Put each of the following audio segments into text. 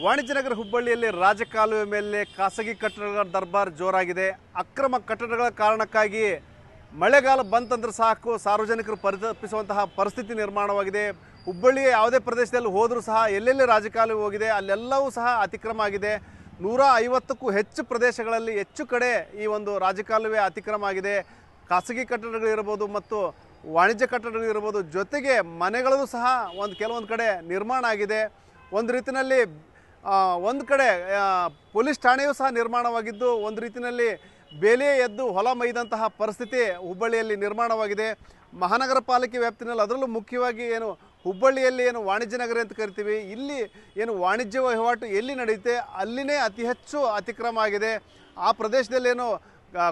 ವಾಣಿಜ್ಯನಗರ ಹುಬ್ಬಳ್ಳಿಯಲ್ಲಿ ರಾಜಕಾಲುವೆ ಮೇಲೆ ಖಾಸಗಿ ಕಟ್ಟಡಗಳ ದರ್ಬಾರ್ ಜೋರಾಗಿದೆ. ಅಕ್ರಮ ಕಟ್ಟಡಗಳ ಕಾರಣಕ್ಕಾಗಿ ಮಳೆಗಾಲ ಬಂತಂದ್ರೆ ಸಾಕು ಸಾರ್ವಜನಿಕರು ಪರಿತಪಿಸುವಂತಹ ಪರಿಸ್ಥಿತಿ ನಿರ್ಮಾಣವಾಗಿದೆ. ಹುಬ್ಬಳ್ಳಿಯ ಯಾವುದೇ ಪ್ರದೇಶದಲ್ಲಿ ಹೋದರೂ ಸಹ ಎಲ್ಲೆಲ್ಲಿ ರಾಜಕಾಲುವೆ ಹೋಗಿದೆ ಅಲ್ಲೆಲ್ಲವೂ ಸಹ ಅತಿಕ್ರಮ ಆಗಿದೆ. 150ಕ್ಕೂ ಹೆಚ್ಚು ಪ್ರದೇಶಗಳಲ್ಲಿ ಹೆಚ್ಚು ಕಡೆ ಈ ಒಂದು ರಾಜಕಾಲುವೆ ಅತಿಕ್ರಮ ಆಗಿದೆ. ಖಾಸಗಿ ಕಟ್ಟಡಗಳಿರ್ಬೋದು ಮತ್ತು ವಾಣಿಜ್ಯ ಕಟ್ಟಡಗಳಿರ್ಬೋದು, ಜೊತೆಗೆ ಮನೆಗಳೂ ಸಹ ಕೆಲವೊಂದು ಕಡೆ ನಿರ್ಮಾಣ ಆಗಿದೆ. ಒಂದು ರೀತಿಯಲ್ಲಿ ಒಂದು ಕಡೆ ಪೊಲೀಸ್ ಠಾಣೆಯೂ ಸಹ ನಿರ್ಮಾಣವಾಗಿದ್ದು, ಒಂದು ರೀತಿಯಲ್ಲಿ ಬೇಲಿಯೇ ಎದ್ದು ಹೊಲ ಮೈದಂತಹ ಪರಿಸ್ಥಿತಿ ಹುಬ್ಬಳ್ಳಿಯಲ್ಲಿ ನಿರ್ಮಾಣವಾಗಿದೆ. ಮಹಾನಗರ ಪಾಲಿಕೆ ವ್ಯಾಪ್ತಿನಲ್ಲಿ ಅದರಲ್ಲೂ ಮುಖ್ಯವಾಗಿ ಹುಬ್ಬಳ್ಳಿಯಲ್ಲಿ ವಾಣಿಜ್ಯ ನಗರ ಅಂತ ಕರಿತೀವಿ, ಇಲ್ಲಿ ವಾಣಿಜ್ಯ ವಹಿವಾಟು ಎಲ್ಲಿ ನಡೆಯುತ್ತೆ ಅಲ್ಲಿನೇ ಅತಿ ಹೆಚ್ಚು ಅತಿಕ್ರಮ ಆಗಿದೆ. ಆ ಪ್ರದೇಶದಲ್ಲಿ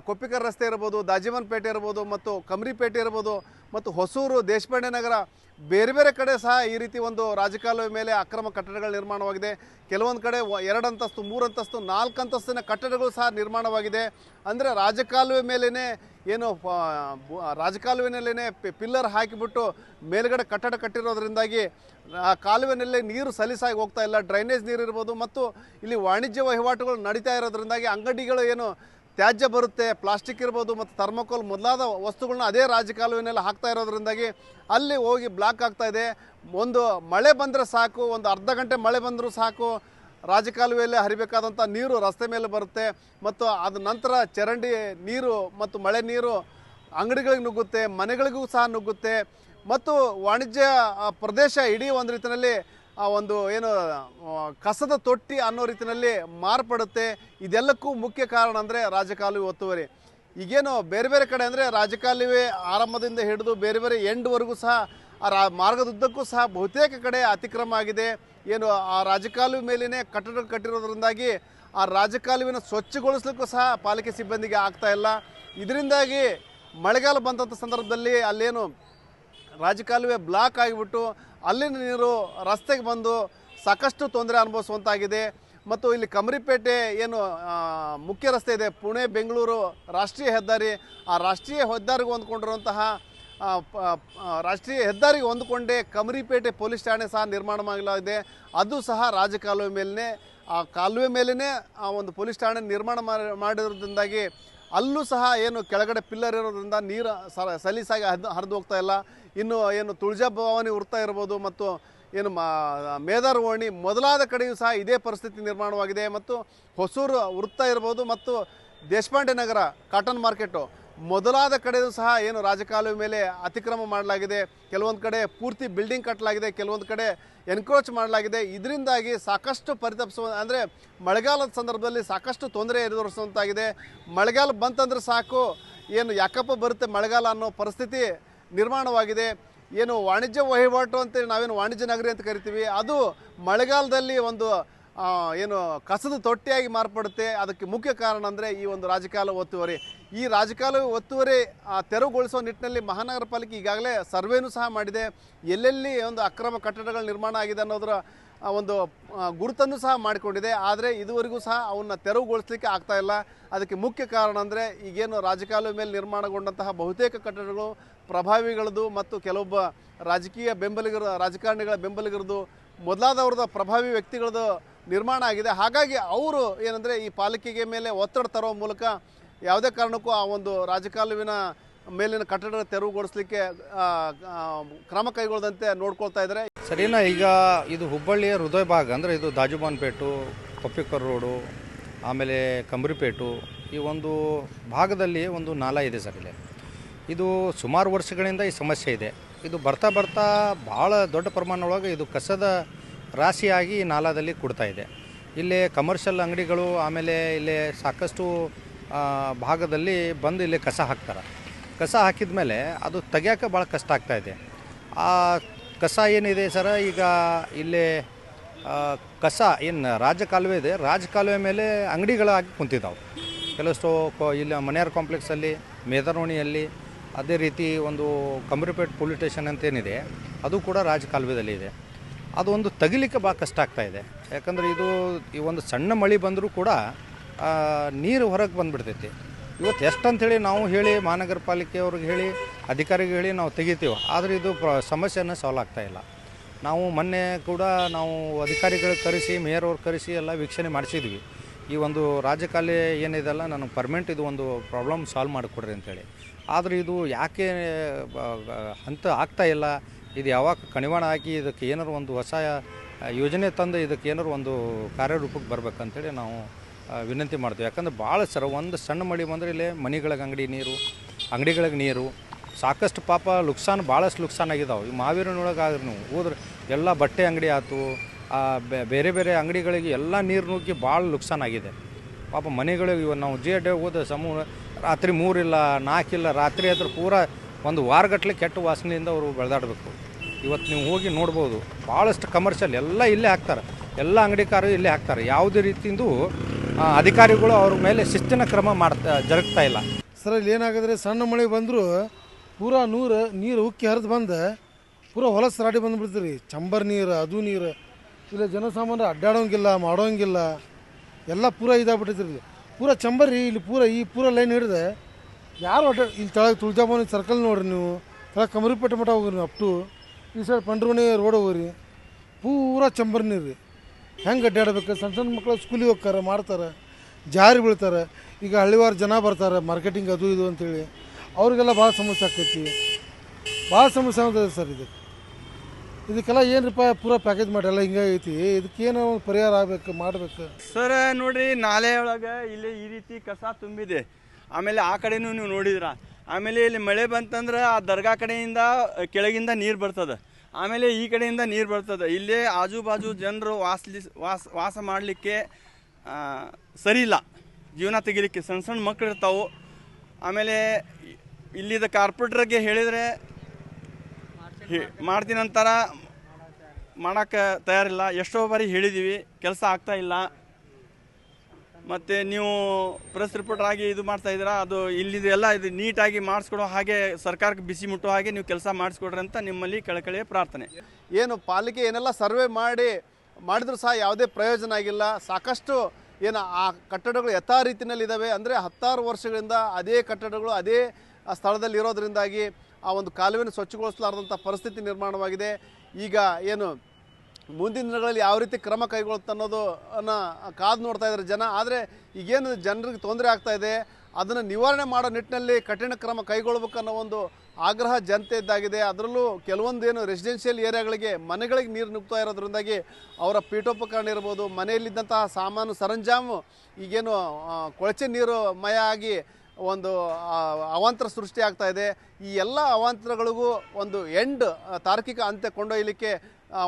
ಕೊಪ್ಪಿಕರ್ ರಸ್ತೆ ಇರ್ಬೋದು, ದಾಜಿಮನ್ ಪೇಟೆ ಇರ್ಬೋದು ಮತ್ತು ಕಮರಿಪೇಟೆ ಇರ್ಬೋದು ಮತ್ತು ಹೊಸೂರು, ದೇಶಪಾಂಡೆ ನಗರ, ಬೇರೆ ಬೇರೆ ಕಡೆ ಸಹ ಈ ರೀತಿ ಒಂದು ರಾಜಕಾಲುವೆ ಮೇಲೆ ಅಕ್ರಮ ಕಟ್ಟಡಗಳು ನಿರ್ಮಾಣವಾಗಿದೆ. ಕೆಲವೊಂದು ಕಡೆ 2 ಅಂತಸ್ತು, 3 ಅಂತಸ್ತು, 4 ಅಂತಸ್ತಿನ ಕಟ್ಟಡಗಳು ಸಹ ನಿರ್ಮಾಣವಾಗಿದೆ. ಅಂದರೆ ರಾಜಕಾಲುವೆ ಮೇಲೇ ರಾಜಕಾಲುವೆನಲ್ಲೇ ಪಿಲ್ಲರ್ ಹಾಕಿಬಿಟ್ಟು ಮೇಲ್ಗಡೆ ಕಟ್ಟಡ ಕಟ್ಟಿರೋದ್ರಿಂದಾಗಿ ಆ ಕಾಲುವೆನಲ್ಲೇ ನೀರು ಸಲೀಸಾಗಿ ಹೋಗ್ತಾ ಇಲ್ಲ. ಡ್ರೈನೇಜ್ ನೀರು ಇರ್ಬೋದು ಮತ್ತು ಇಲ್ಲಿ ವಾಣಿಜ್ಯ ವಹಿವಾಟುಗಳು ನಡೀತಾ ಇರೋದ್ರಿಂದಾಗಿ ಅಂಗಡಿಗಳು ತ್ಯಾಜ್ಯ ಬರುತ್ತೆ, ಪ್ಲಾಸ್ಟಿಕ್ ಇರ್ಬೋದು ಮತ್ತು ಥರ್ಮೋಕೋಲ್ ಮೊದಲಾದ ವಸ್ತುಗಳನ್ನ ಅದೇ ರಾಜಕಾಲುವೆನಲ್ಲಿ ಹಾಕ್ತಾ ಇರೋದ್ರಿಂದಾಗಿ ಅಲ್ಲಿ ಹೋಗಿ ಬ್ಲಾಕ್ ಆಗ್ತಾ ಇದೆ. ಒಂದು ಮಳೆ ಬಂದರೆ ಸಾಕು, ಒಂದು ಅರ್ಧ ಗಂಟೆ ಮಳೆ ಬಂದರೂ ಸಾಕು ರಾಜಕಾಲುವೆಯಲ್ಲಿ ಹರಿಬೇಕಾದಂಥ ನೀರು ರಸ್ತೆ ಮೇಲೆ ಬರುತ್ತೆ ಮತ್ತು ಅದ ನಂತರ ಚರಂಡಿ ನೀರು ಮತ್ತು ಮಳೆ ನೀರು ಅಂಗಡಿಗಳಿಗೆ ನುಗ್ಗುತ್ತೆ, ಮನೆಗಳಿಗೂ ಸಹ ನುಗ್ಗುತ್ತೆ ಮತ್ತು ವಾಣಿಜ್ಯ ಪ್ರದೇಶ ಇಡೀ ಒಂದು ರೀತಿಯಲ್ಲಿ ಒಂದು ಕಸದ ತೊಟ್ಟಿ ಅನ್ನೋ ರೀತಿಯಲ್ಲಿ ಮಾರ್ಪಡುತ್ತೆ. ಇದೆಲ್ಲಕ್ಕೂ ಮುಖ್ಯ ಕಾರಣ ಅಂದರೆ ರಾಜಕಾಲುವೆ ಒತ್ತುವರಿ. ಬೇರೆ ಬೇರೆ ಕಡೆ ಅಂದರೆ ರಾಜಕಾಲುವೆ ಆರಂಭದಿಂದ ಹಿಡಿದು ಬೇರೆ ಬೇರೆ ಎಂಡ್ವರೆಗೂ ಸಹ ಮಾರ್ಗದುದ್ದಕ್ಕೂ ಸಹ ಬಹುತೇಕ ಕಡೆ ಅತಿಕ್ರಮ ಆಗಿದೆ. ಆ ರಾಜಕಾಲುವೆ ಮೇಲೇ ಕಟ್ಟಡ ಕಟ್ಟಿರೋದ್ರಿಂದಾಗಿ ಆ ರಾಜಕಾಲುವೆನ ಸ್ವಚ್ಛಗೊಳಿಸ್ಲಿಕ್ಕೂ ಸಹ ಪಾಲಿಕೆ ಸಿಬ್ಬಂದಿಗೆ ಆಗ್ತಾ ಇಲ್ಲ. ಇದರಿಂದಾಗಿ ಮಳೆಗಾಲ ಬಂದಂಥ ಸಂದರ್ಭದಲ್ಲಿ ಅಲ್ಲೇನು ರಾಜಕಾಲುವೆ ಬ್ಲಾಕ್ ಆಗಿಬಿಟ್ಟು ಅಲ್ಲಿನ ನೀರು ರಸ್ತೆಗೆ ಬಂದು ಸಾಕಷ್ಟು ತೊಂದರೆ ಅನುಭವಿಸುವಂತಾಗಿದೆ. ಮತ್ತು ಇಲ್ಲಿ ಕಮರಿಪೇಟೆ ಮುಖ್ಯ ರಸ್ತೆ ಇದೆ, ಪುಣೆ ಬೆಂಗಳೂರು ರಾಷ್ಟ್ರೀಯ ಹೆದ್ದಾರಿ, ಆ ರಾಷ್ಟ್ರೀಯ ಹೆದ್ದಾರಿಗೆ ಹೊಂದ್ಕೊಂಡಿರುವಂತಹ ರಾಷ್ಟ್ರೀಯ ಹೆದ್ದಾರಿಗೆ ಹೊಂದಿಕೊಂಡೇ ಕಮರಿಪೇಟೆ ಪೊಲೀಸ್ ಠಾಣೆ ಸಹ ನಿರ್ಮಾಣ ಮಾಡಲಾಗಿದೆ. ಅದು ಸಹ ರಾಜಕಾಲುವೆ ಮೇಲೇ ಆ ಕಾಲುವೆ ಮೇಲೇ ಆ ಒಂದು ಪೊಲೀಸ್ ಠಾಣೆ ನಿರ್ಮಾಣ ಮಾಡಿರೋದ್ರಿಂದಾಗಿ ಅಲ್ಲೂ ಸಹ ಕೆಳಗಡೆ ಪಿಲ್ಲರ್ ಇರೋದ್ರಿಂದ ನೀರು ಸಲೀಸಾಗಿ ಹರಿದು ಹೋಗ್ತಾ ಇಲ್ಲ. ಇನ್ನು ತುಳಜಾ ಭವಾನಿ ವೃತ್ತ ಇರ್ಬೋದು ಮತ್ತು ಮೇದಾರ್ ಓಣಿ ಮೊದಲಾದ ಕಡೆಯೂ ಸಹ ಇದೇ ಪರಿಸ್ಥಿತಿ ನಿರ್ಮಾಣವಾಗಿದೆ. ಮತ್ತು ಹೊಸೂರು ವೃತ್ತ ಇರ್ಬೋದು ಮತ್ತು ದೇಶಪಾಂಡೆ ನಗರ, ಕಾಟನ್ ಮಾರ್ಕೆಟು ಮೊದಲಾದ ಕಡೆಯೂ ಸಹ ರಾಜಕಾಲುವೆ ಮೇಲೆ ಅತಿಕ್ರಮ ಮಾಡಲಾಗಿದೆ. ಕೆಲವೊಂದು ಕಡೆ ಪೂರ್ತಿ ಬಿಲ್ಡಿಂಗ್ ಕಟ್ಟಲಾಗಿದೆ, ಕೆಲವೊಂದು ಕಡೆ ಎನ್ಕ್ರೋಚ್ ಮಾಡಲಾಗಿದೆ. ಇದರಿಂದಾಗಿ ಸಾಕಷ್ಟು ಅಂದರೆ ಮಳೆಗಾಲದ ಸಂದರ್ಭದಲ್ಲಿ ಸಾಕಷ್ಟು ತೊಂದರೆ ಎದುರಿಸುವಂತಾಗಿದೆ. ಮಳೆಗಾಲ ಬಂತಂದ್ರೆ ಸಾಕು ಯಾಕಪ್ಪ ಬರುತ್ತೆ ಮಳೆಗಾಲ ಅನ್ನೋ ಪರಿಸ್ಥಿತಿ ನಿರ್ಮಾಣವಾಗಿದೆ. ವಾಣಿಜ್ಯ ವಹಿವಾಟು ಅಂತೇಳಿ ನಾವೇನು ವಾಣಿಜ್ಯ ನಗರಿ ಅಂತ ಕರಿತೀವಿ, ಅದು ಮಳೆಗಾಲದಲ್ಲಿ ಒಂದು ಕಸದ ತೊಟ್ಟಿಯಾಗಿ ಮಾರ್ಪಡುತ್ತೆ. ಅದಕ್ಕೆ ಮುಖ್ಯ ಕಾರಣ ಅಂದರೆ ಈ ಒಂದು ರಾಜಕಾಲುವೆ ಒತ್ತುವರಿ. ಈ ರಾಜಕಾಲುವೆ ಒತ್ತುವರಿ ತೆರವುಗೊಳಿಸುವ ನಿಟ್ಟಿನಲ್ಲಿ ಮಹಾನಗರ ಪಾಲಿಕೆ ಈಗಾಗಲೇ ಸರ್ವೇನೂ ಸಹ ಮಾಡಿದೆ. ಎಲ್ಲೆಲ್ಲಿ ಅಕ್ರಮ ಕಟ್ಟಡಗಳು ನಿರ್ಮಾಣ ಆಗಿದೆ ಅನ್ನೋದರ ಒಂದು ಗುರುತನ್ನು ಸಹ ಮಾಡಿಕೊಂಡಿದೆ. ಆದರೆ ಇದುವರೆಗೂ ಸಹ ಅವನ್ನ ತೆರವುಗೊಳಿಸಲಿಕ್ಕೆ ಆಗ್ತಾ ಇಲ್ಲ. ಅದಕ್ಕೆ ಮುಖ್ಯ ಕಾರಣ ಅಂದರೆ ರಾಜಕಾಲುವೆ ಮೇಲೆ ನಿರ್ಮಾಣಗೊಂಡಂತಹ ಬಹುತೇಕ ಕಟ್ಟಡಗಳು ಪ್ರಭಾವಿಗಳದ್ದು ಮತ್ತು ಕೆಲವೊಬ್ಬ ರಾಜಕಾರಣಿಗಳ ಬೆಂಬಲಿಗರದು ಮೊದಲಾದವ್ರದ್ದು ಪ್ರಭಾವಿ ವ್ಯಕ್ತಿಗಳದ್ದು ನಿರ್ಮಾಣ ಆಗಿದೆ. ಹಾಗಾಗಿ ಅವರು ಈ ಪಾಲಿಕೆಗೆ ಮೇಲೆ ಒತ್ತಡ ತರುವ ಮೂಲಕ ಯಾವುದೇ ಕಾರಣಕ್ಕೂ ಆ ಒಂದು ರಾಜಕಾಲುವಿನ ಮೇಲಿನ ಕಟ್ಟಡ ತೆರವುಗೊಳಿಸಲಿಕ್ಕೆ ಕ್ರಮ ಕೈಗೊಳ್ಳದಂತೆ ನೋಡ್ಕೊಳ್ತಾ ಇದ್ದಾರೆ. ಸರಿನಾ? ಈಗ ಇದು ಹುಬ್ಬಳ್ಳಿಯ ಹೃದಯ ಭಾಗ ಅಂದರೆ ಇದು ದಾಜುಬಾನ್ ಪೇಟು, ಕೊಪ್ಪಿಕರ್ ರೋಡು, ಆಮೇಲೆ ಕಮರಿಪೇಟು, ಈ ಒಂದು ಭಾಗದಲ್ಲಿ ಒಂದು ನಾಲಾ ಇದೆ ಸರ್. ಇದು ಸುಮಾರು ವರ್ಷಗಳಿಂದ ಈ ಸಮಸ್ಯೆ ಇದೆ. ಇದು ಬರ್ತಾ ಬರ್ತಾ ಭಾಳ ದೊಡ್ಡ ಪ್ರಮಾಣದೊಳಗೆ ಇದು ಕಸದ ರಾಶಿಯಾಗಿ ಈ ನಾಲಾದಲ್ಲಿ ಕೊಡ್ತಾ ಇದೆ. ಇಲ್ಲಿ ಕಮರ್ಷಿಯಲ್ ಅಂಗಡಿಗಳು ಆಮೇಲೆ ಇಲ್ಲಿ ಸಾಕಷ್ಟು ಭಾಗದಲ್ಲಿ ಬಂದು ಇಲ್ಲಿ ಕಸ ಹಾಕ್ತಾರೆ. ಕಸ ಹಾಕಿದ ಮೇಲೆ ಅದು ತೆಗಿಯೋಕೆ ಭಾಳ ಕಷ್ಟ ಆಗ್ತಾಯಿದೆ. ಆ ಕಸ ಏನಿದೆ ಸರ, ಈಗ ಇಲ್ಲಿ ಕಸ ರಾಜಕಾಲುವೆ ಇದೆ, ರಾಜಕಾಲುವೆ ಮೇಲೆ ಅಂಗಡಿಗಳಾಗಿ ಕುಂತಿದ್ದಾವೆ. ಕೆಲವಷ್ಟು ಇಲ್ಲಿ ಮನೆಯರ್ ಕಾಂಪ್ಲೆಕ್ಸಲ್ಲಿ, ಮೇದರೋಣಿಯಲ್ಲಿ, ಅದೇ ರೀತಿ ಒಂದು ಕಮರಿಪೇಟೆ ಪೊಲೀಸ್ ಸ್ಟೇಷನ್ ಅಂತೇನಿದೆ ಅದು ಕೂಡ ರಾಜಕಾಲುವೆದಲ್ಲಿ ಇದೆ. ಅದು ಒಂದು ತೆಗಿಲಿಕ್ಕೆ ಭಾಳ ಕಷ್ಟ ಆಗ್ತಾಯಿದೆ. ಯಾಕಂದರೆ ಈ ಒಂದು ಸಣ್ಣ ಮಳೆ ಬಂದರೂ ಕೂಡ ನೀರು ಹೊರಗೆ ಬಂದುಬಿಡ್ತೈತಿ. ಇವತ್ತು ಎಷ್ಟು ಅಂಥೇಳಿ ನಾವು ಹೇಳಿ ಮಹಾನಗರ ಪಾಲಿಕೆಯವ್ರಿಗೆ ಹೇಳಿ ಅಧಿಕಾರಿಗೆ ಹೇಳಿ ನಾವು ತೆಗಿತೀವಿ, ಆದರೆ ಇದು ಸಮಸ್ಯೆಯನ್ನು ಸಾಲ್ವ್ ಆಗ್ತಾಯಿಲ್ಲ. ನಾವು ಮೊನ್ನೆ ಕೂಡ ನಾವು ಅಧಿಕಾರಿಗಳು ಕರೆಸಿ ಮೇಯರ್ ಅವ್ರು ಕರೆಸಿ ಎಲ್ಲ ವೀಕ್ಷಣೆ ಮಾಡಿಸಿದ್ವಿ. ಈ ಒಂದು ರಾಜಕಾಲಿ ಏನಿದೆಲ್ಲ ನನಗೆ ಪರ್ಮನೆಂಟ್ ಇದು ಒಂದು ಪ್ರಾಬ್ಲಮ್ ಸಾಲ್ವ್ ಮಾಡಿಕೊಡ್ರಿ ಅಂತೇಳಿ. ಆದರೆ ಇದು ಯಾಕೆ ಹಂತ ಆಗ್ತಾ ಇಲ್ಲ, ಇದು ಯಾವಾಗ ಕಡಿವಾಣ ಹಾಕಿ ಇದಕ್ಕೆ ಏನಾರು ಒಂದು ಹೊಸ ಯೋಜನೆ ತಂದು ಇದಕ್ಕೆ ಏನಾರು ಒಂದು ಕಾರ್ಯರೂಪಕ್ಕೆ ಬರ್ಬೇಕಂತೇಳಿ ನಾವು ವಿನಂತಿ ಮಾಡ್ತೀವಿ. ಯಾಕಂದ್ರೆ ಭಾಳ ಸರ್ ಒಂದು ಸಣ್ಣ ಮಳೆ ಬಂದರೆ ಇಲ್ಲೇ ಮನೆಗಳಿಗೆ ಅಂಗಡಿಗಳಿಗೆ ನೀರು ಸಾಕಷ್ಟು ಪಾಪ ಭಾಳಷ್ಟು ನುಕ್ಸಾನ್ ಆಗಿದ್ದಾವೆ. ಈ ಮಾವಿನೊಳಗೆ ಆದ್ರೆ ನೀವು ಹೋದ್ರೆ ಎಲ್ಲ ಬಟ್ಟೆ ಅಂಗಡಿ ಆಯ್ತು, ಬೇರೆ ಬೇರೆ ಅಂಗಡಿಗಳಿಗೆ ಎಲ್ಲ ನೀರು ನುಗ್ಗಿ ಭಾಳ ನುಕ್ಸಾನ್ ಆಗಿದೆ. ಪಾಪ ಮನೆಗಳಿಗೆ ಇವಾಗ ನಾವು GAD ಹೋದ ರಾತ್ರಿ 3 ಇಲ್ಲ 4 ಇಲ್ಲ ರಾತ್ರಿ ಹತ್ರ ಪೂರ ಒಂದು ವಾರಗಟ್ಟಲೆ ಕೆಟ್ಟ ವಾಸನೆಯಿಂದ ಅವರು ಬೆಳೆದಾಡಬೇಕು. ಇವತ್ತು ನೀವು ಹೋಗಿ ನೋಡ್ಬೋದು, ಭಾಳಷ್ಟು ಕಮರ್ಷಿಯಲ್ ಎಲ್ಲ ಇಲ್ಲೇ ಹಾಕ್ತಾರೆ, ಎಲ್ಲ ಅಂಗಡಿಕಾರರು ಇಲ್ಲೇ ಹಾಕ್ತಾರೆ. ಯಾವುದೇ ರೀತಿಯಿಂದ ಅಧಿಕಾರಿಗಳು ಅವ್ರ ಮೇಲೆ ಶಿಸ್ತಿನ ಕ್ರಮ ಜರುಗ್ತಾ ಇಲ್ಲ. ಸರ್ ಇಲ್ಲಿ ಏನಾಗಿದ್ರೆ ಸಣ್ಣ ಮಳೆ ಬಂದರೂ ಪೂರಾ ನೀರು ಉಕ್ಕಿ ಹರಿದು ಬಂದು ಪೂರಾ ಹೊಲಸು ರಾಡಿ ಬಂದುಬಿಡ್ತೀರಿ. ಚಂಬರ್ ನೀರು, ಅದು ನೀರು, ಇಲ್ಲ ಜನಸಾಮಾನ್ಯರು ಅಡ್ಡಾಡೋಂಗಿಲ್ಲ, ಮಾಡೋಂಗಿಲ್ಲ, ಎಲ್ಲ ಪೂರಾ ಇದಾಗ್ಬಿಟ್ಟಿದ್ರಿ. ಪೂರಾ ಚಂಬರಿ ಇಲ್ಲಿ ಪೂರಾ ಲೈನ್ ಹಿಡಿದು ಯಾರು ಇಲ್ಲಿ ತೆಳಗೆ ತುಳಜಾಭವನ ಸರ್ಕಲ್ ನೋಡ್ರಿ, ನೀವು ತೆಳಗೆ ಕಮರಿಪೇಟೆ ಮಠ ಹೋಗ್ರಿ, ನೀವು ಅಪ್ಟು ಈ ಸೈಡ್ ಪಂಡ್ರಮಣಿ ರೋಡ್ ಹೋಗ್ರಿ, ಪೂರಾ ಚಂಬರ್ ನೀರು ರೀ. ಹೆಂಗೆ ಅಡ್ಡಾಡ್ಬೇಕು? ಸಣ್ಣ ಮಕ್ಕಳು ಸ್ಕೂಲಿಗೆ ಹೋಗ್ತಾರೆ, ಮಾಡ್ತಾರೆ, ಜಾರಿ ಬೀಳ್ತಾರೆ. ಈಗ ಹಳ್ಳಿವಾರ ಜನ ಬರ್ತಾರೆ ಮಾರ್ಕೆಟಿಂಗ್ ಅದು ಇದು ಅಂತೇಳಿ, ಅವ್ರಿಗೆಲ್ಲ ಭಾಳ ಸಮಸ್ಯೆ ಆಗ್ತೈತಿ. ಭಾಳ ಸಮಸ್ಯೆ ಆಗ್ತದೆ ಸರ್. ಇದಕ್ಕೆಲ್ಲ ಏನಪ್ಪ ಪೂರಾ ಪ್ಯಾಕೇಜ್ ಮಾಡಿ ಎಲ್ಲ ಹಿಂಗಾಗೈತಿ. ಇದಕ್ಕೇನೋ ಒಂದು ಪರಿಹಾರ ಆಗಬೇಕು, ಮಾಡಬೇಕು ಸರ್. ನೋಡಿರಿ, ನಾಲೆ ಒಳಗೆ ಇಲ್ಲಿ ಈ ರೀತಿ ಕಸ ತುಂಬಿದೆ. ಆಮೇಲೆ ಆ ಕಡೆನೂ ನೀವು ನೋಡಿದ್ರ. ಆಮೇಲೆ ಇಲ್ಲಿ ಮಳೆ ಬಂತಂದ್ರೆ ಆ ದರ್ಗಾ ಕಡೆಯಿಂದ ಕೆಳಗಿಂದ ನೀರು ಬರ್ತದೆ, ಆಮೇಲೆ ಈ ಕಡೆಯಿಂದ ನೀರು ಬರ್ತದೆ. ಇಲ್ಲೇ ಆಜು ಬಾಜು ಜನರು ವಾಸ ಮಾಡಲಿಕ್ಕೆ ಸರಿ ಇಲ್ಲ, ಜೀವನ ತೆಗಿಲಿಕ್ಕೆ ಸಣ್ಣ ಸಣ್ಣ ಮಕ್ಕಳು ಇರ್ತಾವೆ. ಆಮೇಲೆ ಇಲ್ಲಿದ್ದ ಕಾರ್ಪೊರೇಟ್ರಿಗೆ ಹೇಳಿದರೆ ಮಾಡ್ತೀನಂತಾರ, ಮಾಡೋಕ್ಕೆ ತಯಾರಿಲ್ಲ. ಎಷ್ಟೋ ಬಾರಿ ಹೇಳಿದ್ದೀವಿ, ಕೆಲಸ ಆಗ್ತಾ ಇಲ್ಲ. ಮತ್ತು ನೀವು ಪ್ರೆಸ್ ರಿಪೋರ್ಟರ್ ಆಗಿ ಇದು ಮಾಡ್ತಾಯಿದ್ದೀರಾ, ಅದು ಇಲ್ಲಿದೆಲ್ಲ ಇದು ನೀಟಾಗಿ ಮಾಡಿಸ್ಕೊಡೋ ಹಾಗೆ, ಸರ್ಕಾರಕ್ಕೆ ಬಿಸಿ ಮುಟ್ಟೋ ಹಾಗೆ ನೀವು ಕೆಲಸ ಮಾಡಿಸ್ಕೊಡ್ರಿ ಅಂತ ನಿಮ್ಮಲ್ಲಿ ಕಳಕಳಿಯ ಪ್ರಾರ್ಥನೆ. ಏನು ಪಾಲಿಕೆ ಏನೆಲ್ಲ ಸರ್ವೆ ಮಾಡಿದರೂ ಸಹ ಯಾವುದೇ ಪ್ರಯೋಜನ ಆಗಿಲ್ಲ. ಸಾಕಷ್ಟು ಏನು ಆ ಕಟ್ಟಡಗಳು ಯಥಾ ರೀತಿಯಲ್ಲಿದ್ದಾವೆ. ಅಂದರೆ 10 ವರ್ಷಗಳಿಂದ ಅದೇ ಕಟ್ಟಡಗಳು ಅದೇ ಸ್ಥಳದಲ್ಲಿ ಇರೋದ್ರಿಂದಾಗಿ ಆ ಒಂದು ಕಾಲುವೆಯನ್ನು ಸ್ವಚ್ಛಗೊಳಿಸಲಾರದಂಥ ಪರಿಸ್ಥಿತಿ ನಿರ್ಮಾಣವಾಗಿದೆ. ಈಗ ಏನು ಮುಂದಿನ ದಿನಗಳಲ್ಲಿ ಯಾವ ರೀತಿ ಕ್ರಮ ಕೈಗೊಳ್ಳುತ್ತೆ ಅನ್ನೋದನ್ನು ಕಾದು ನೋಡ್ತಾ ಇದ್ದಾರೆ ಜನ. ಆದರೆ ಈಗೇನು ಜನರಿಗೆ ತೊಂದರೆ ಆಗ್ತಾ ಇದೆ ಅದನ್ನು ನಿವಾರಣೆ ಮಾಡೋ ನಿಟ್ಟಿನಲ್ಲಿ ಕಠಿಣ ಕ್ರಮ ಕೈಗೊಳ್ಬೇಕನ್ನೋ ಒಂದು ಆಗ್ರಹ ಜನತೆ ಇದ್ದಾಗಿದೆ. ಅದರಲ್ಲೂ ಕೆಲವೊಂದು ಏನು ರೆಸಿಡೆನ್ಷಿಯಲ್ ಏರಿಯಾಗಳಿಗೆ ಮನೆಗಳಿಗೆ ನೀರು ನುಗ್ತಾ ಇರೋದ್ರಿಂದಾಗಿ ಅವರ ಪೀಠೋಪಕರಣ ಇರ್ಬೋದು, ಮನೆಯಲ್ಲಿದ್ದಂತಹ ಸಾಮಾನು ಸರಂಜಾಮು ಈಗೇನು ಕೊಳಚೆ ನೀರು ಮಯ ಆಗಿ ಒಂದು ಅವಾಂತರ ಸೃಷ್ಟಿ ಆಗ್ತಾ ಇದೆ. ಈ ಎಲ್ಲ ಅವಾಂತರಗಳಿಗೂ ಒಂದು ತಾರ್ಕಿಕ ಅಂತ್ಯ ಕೊಂಡೊಯ್ಯಲಿಕ್ಕೆ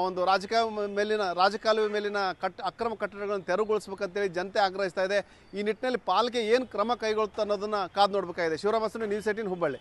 ಒಂದು ರಾಜಕಾಲುವೆ ಮೇಲಿನ ಅಕ್ರಮ ಕಟ್ಟಡಗಳನ್ನು ತೆರವುಗೊಳಿಸಬೇಕಂತೇಳಿ ಜನತೆ ಆಗ್ರಹಿಸ್ತಾ ಇದೆ. ಈ ನಿಟ್ಟಿನಲ್ಲಿ ಪಾಲಿಕೆ ಏನು ಕ್ರಮ ಕೈಗೊಳ್ಳುತ್ತೆ ಅನ್ನೋದನ್ನು ಕಾದು ನೋಡಬೇಕಾಗಿದೆ. ಶಿವರಾಮ, ನ್ಯೂಸ್ 18 ಹುಬ್ಬಳ್ಳಿ.